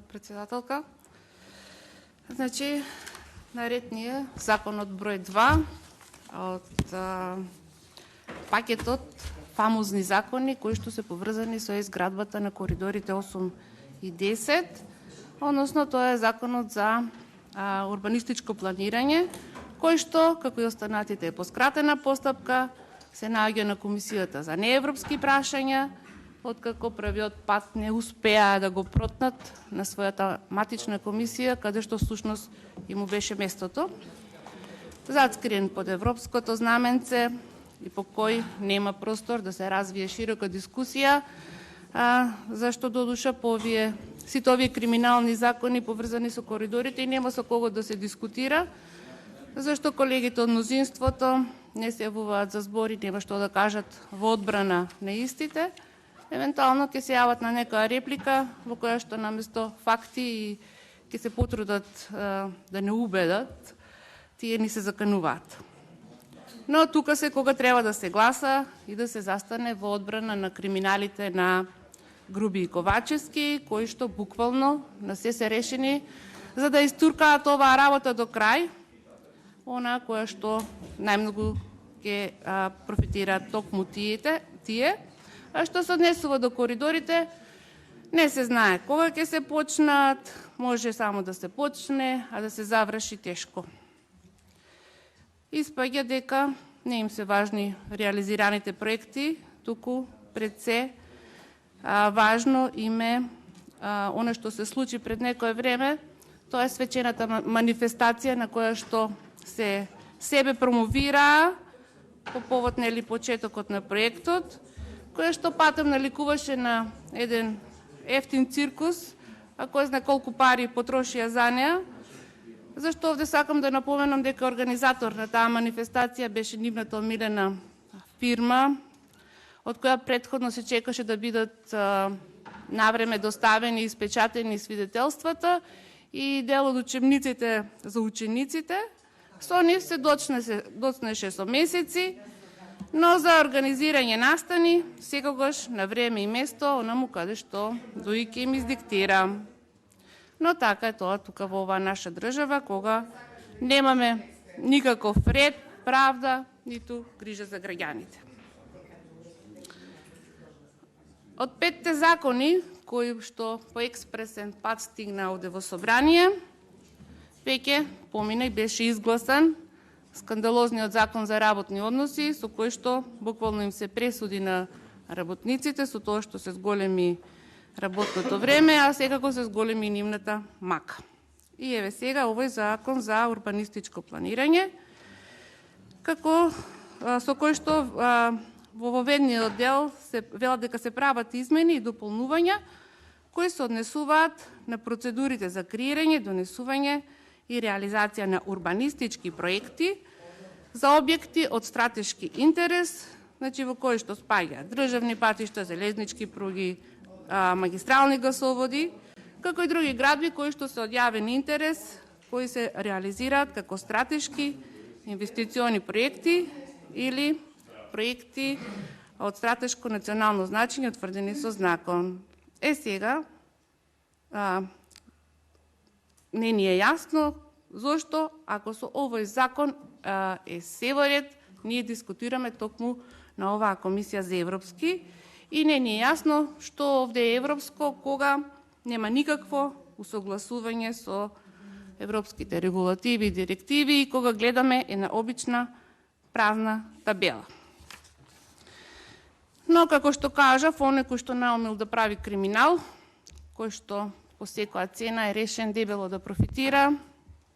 председателка. Значи, наред ни е законот број 2 од пакетот фамозни закони кои што се поврзани со изградбата на коридорите 8 и 10, односно тоа е законот за урбанистичко планирање, кој што, како и останатите, е по скратена постапка, се наоѓа на Комисијата за неевропски прашања, откако првиот пат не успеа да го протнат на својата матична комисија, каде што всушност и му беше местото. Зацкриен под европското знаменце и по кој нема простор да се развие широка дискусија, зашто додуша по сите овие криминални закони поврзани со коридорите и нема со кого да се дискутира, зашто колегите од мнозинството не се јавуваат за збори, нема што да кажат во одбрана на истите, евентуално ќе се јават на некоја реплика во која што наместо факти и ќе се потрудат да не убедат, тие ни се закануваат. Но тука се кога треба да се гласа и да се застане во одбрана на криминалите на Груби и Ковачевски, кои што буквално на се решени за да истуркаат оваа работа до крај, она која што најмногу ќе профитираат токму тие, а што се однесува до коридорите, не се знае кога ќе се почнат, може само да се почне, а да се заврши тешко. Испаѓа дека не им се важни реализираните проекти, туку пред се важно им е оно што се случи пред некое време, тоа е свечената манифестација на која што се себе промовира по повод нели почетокот на проектот, која што патем наликуваше на еден ефтин циркус, а кој знае колку пари потрошија за неа. Зашто овде сакам да напоменам дека организатор на таа манифестација беше нивната омилена фирма, од која претходно се чекаше да бидат навреме доставени и испечатени свидетелствата и дел од учебниците за учениците. Со нив се доцнеше со месеци, но за организирање настани секогаш на време и место онаму каде што дојке им издиктира. Но така е тоа тука во оваа наша држава, кога немаме никаков ред, правда, ниту грижа за граѓаните. Од 5 закони, кои што по експресен пат стигна овде во собрание, веќе помина и беше изгласан скандалозниот закон за работни односи, со кој што буквално им се пресуди на работниците со тоа што се зголеми работното време, а секако се зголеми нивната мака. И еве сега овој закон за урбанистичко планирање, со кој што во воведниот дел се велат дека се прават измени и дополнувања кои се однесуваат на процедурите за креирање, донесување и реализација на урбанистички проекти за објекти од стратешки интерес, значи во кои што спаѓаат државни патишта, железнички пруги, магистрални гасоводи, како и други градби кои што се од јавен интерес, кои се реализираат како стратешки инвестициони проекти или проекти од стратешко национално значење утврдени со закон. Сега не ни е јасно зошто, ако со овој закон е се во ред, ние дискутираме токму на оваа комисија за европски и не ни е јасно што овде е европско, кога нема никакво усогласување со европските регулативи и директиви и кога гледаме една обична празна табела. Но, како што кажав, оној кој што наумил да прави криминал, кој што по секоја цена е решен дебело да профитира,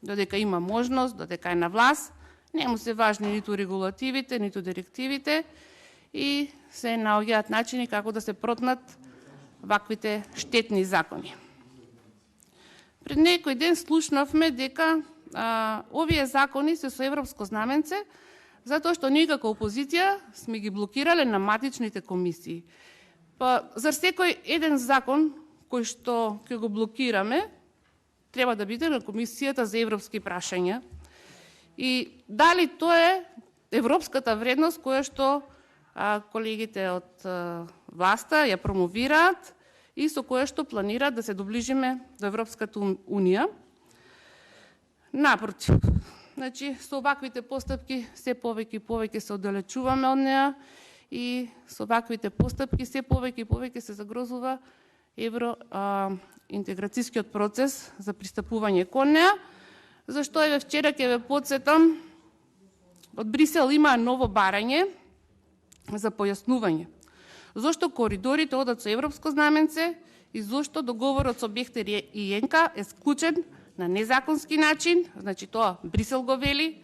додека има можност, додека е на власт, не му се важни ниту регулативите, ниту директивите и се наоѓаат начини како да се протнат ваквите штетни закони. Пред некој ден слушнавме дека овие закони се со европско знаменце, затоа што ние како опозиција сме ги блокирале на матичните комисии. Па, зар секој еден закон кој што ќе го блокираме, треба да биде на Комисијата за европски прашања? И дали тоа е европската вредност која што колегите од власта ја промовираат и со кое што планира да се доближиме до Европската унија. Напротив, значи, со оваквите постапки се повеќе и повеќе се оддалечуваме од неа и со оваквите постапки се повеќе и повеќе се загрозува интеграцијскиот процес за пристапување кон неа, зашто еве вчера ќе ве потсетам, од Брисел има ново барање за појаснување. Зошто коридорите одат со европско знаменце и зошто договорот со Бехтер и ЕНКА е склучен на незаконски начин, значи тоа Брисел го вели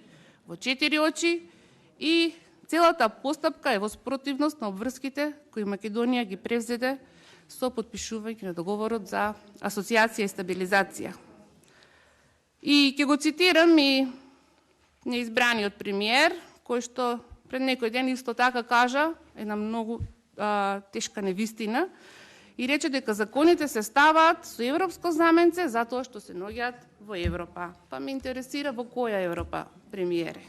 во 4 очи и целата постапка е во спротивност на обврските кои Македонија ги превзеде со потпишување на договорот за асоциација и стабилизација. И ќе го цитирам и неизбраниот премиер, кој што пред некој ден исто така кажа една многу тешка невистина и рече дека законите се ставаат со европско знаменце затоа што се наоѓаат во Европа. Па ме интересира во која Европа, премиере?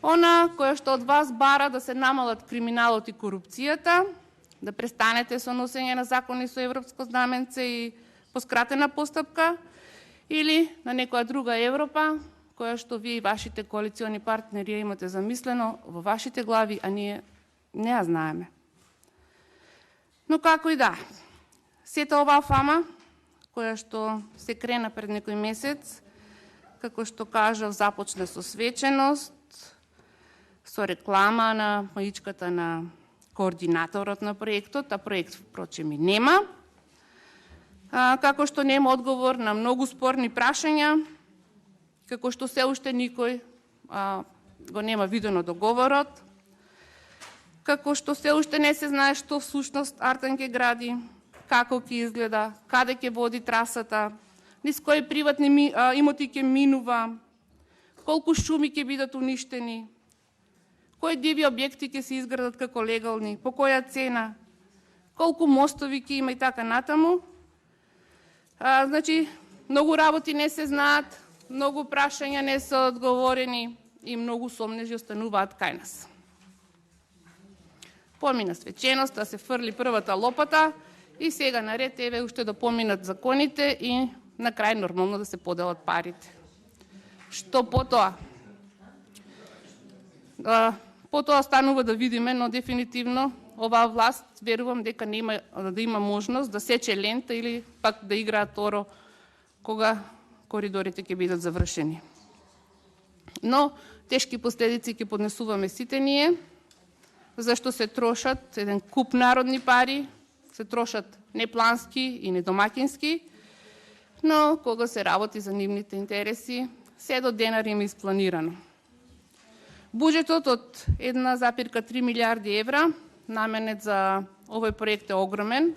Она која што од вас бара да се намалат криминалот и корупцијата, да престанете со носење на закони со европско знаменце и по скратена постапка, или на некоја друга Европа, која што вие и вашите коалициони партнери имате замислено во вашите глави, а ние не ја знаеме. Но како и да, сета оваа фама, која што се крена пред некој месец, како што кажав, започна со свеченост, со реклама на маичката на координаторот на проектот, а проект впрочем и нема, како што нема одговор на многу спорни прашања, како што се уште никој го нема видено договорот, како што се уште не се знае што всушност Артан ќе гради, како ќе изгледа, каде ќе води трасата, низ кои приватни имоти ќе минува, колку шуми ќе бидат уништени, кои диви објекти ќе се изградат како легални, по која цена, колку мостови ќе има и така натаму. Значи, многу работи не се знаат, многу прашања не се одговорени и многу сомнежи остануваат кај нас. Помина свеченоста, се фрли првата лопата и сега наред еве уште да поминат законите и на крај нормално да се поделат парите. Што потоа? Потоа станува да видиме, но дефинитивно оваа власт верувам дека нема да има можност да сече лента или пак да играат торо кога коридорите ќе бидат завршени. Но тешки последици ќе поднесуваме сите ние, зашто се трошат еден куп народни пари, се трошат неплански и недомакински, но кога се работи за нивните интереси, се до денар им испланирано. Буџетот од 1,3 милиарди евра наменет за овој проект е огромен,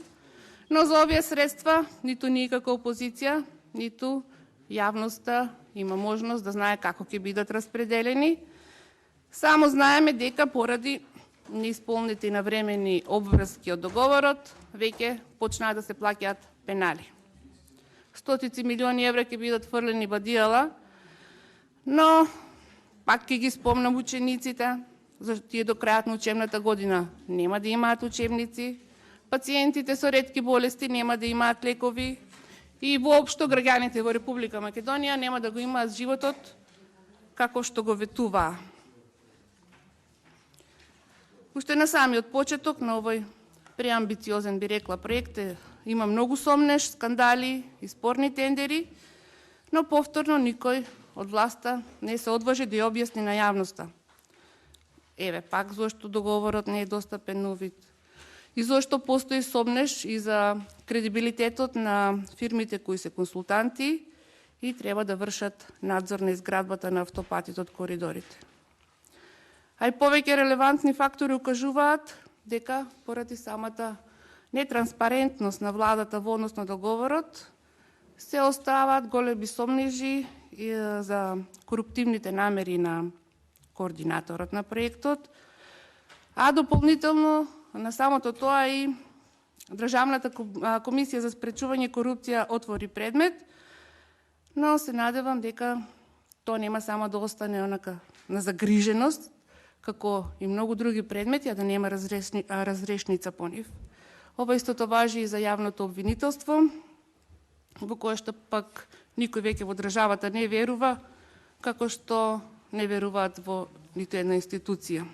но за овие средства ниту ние како опозиција, ниту јавноста има можност да знае како ќе бидат распределени. Само знаеме дека поради неисполнети навремени обврски од договорот, веќе почнаа да се плаќаат пенали. Стотици милиони евра ќе бидат фрлени бадијала, но пак ќе ги спомнам учениците, зашто тие до крајот на учебната година нема да имаат учебници, пациентите со ретки болести нема да имаат лекови и воопшто граѓаните во Република Македонија нема да го имаат животот како што го ветуваа. Уште на самиот почеток на овој преамбициозен, би рекла, проект има многу сомнеж, скандали и спорни тендери, но повторно никој од власта не се одважи да ја објасни на јавноста. Еве пак зошто договорот не е достапен на увид и зошто постои сомнеж и за кредибилитетот на фирмите кои се консултанти и треба да вршат надзор на изградбата на автопатите од коридорите. А и повеќе релевантни фактори укажуваат дека поради самата нетранспарентност на владата во однос на договорот се оставаат големи сомнежи за коруптивните намери на координаторот на проектот, а дополнително на самото тоа и Државната комисија за спречување корупција отвори предмет, но се надевам дека тоа нема само да остане онака на загриженост, како и многу други предмети, а да нема разрешница по нив. Ова истото важи и за јавното обвинителство, во кое што пак никој веќе во државата не верува, како што не веруваат во ниту една институција.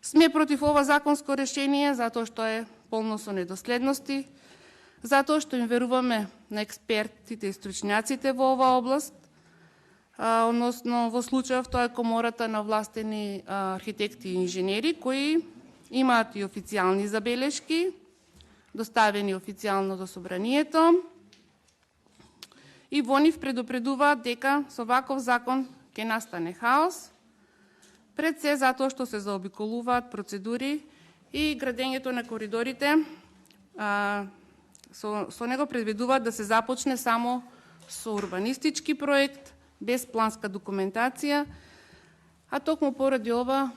Сме против ова законско решение затоа што е полно со недоследности, затоа што им веруваме на експертите и стручњаците во оваа област, односно во случајов тоа е Комората на овластени архитекти и инженери кои имаат и официјални забелешки, доставени официјално до собранието, и во нив предупредуваат дека со ваков закон ќе настане хаос, пред се затоа што се заобиколуваат процедури и градењето на коридорите со него предвидуваат да се започне само со урбанистички проект, без планска документација, а токму поради ова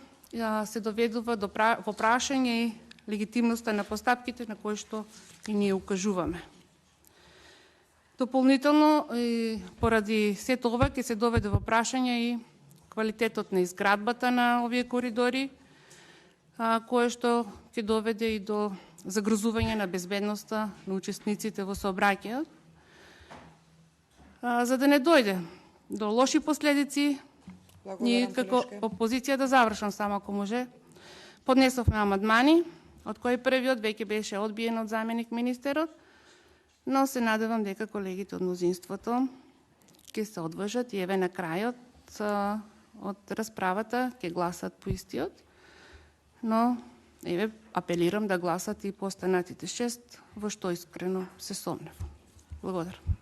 се доведува во прашање и легитимноста на постапките на кои што и ние укажуваме. Дополнително, поради сето ова, ќе се доведе во прашање и квалитетот на изградбата на овие коридори, кое што ќе доведе и до загрозување на безбедноста на учесниците во сообраќајот. За да не дојде до лоши последици, ние како опозиција, да завршам само ако може, поднесовме амандмани, од кои првиот веќе беше одбиен од заменик министерот, но се надевам дека колегите од мнозинството ќе се одважат и еве на крајот од расправата ќе гласат по истиот, но еве апелирам да гласат и по останатите 6, во што искрено се сомнев. Благодарам.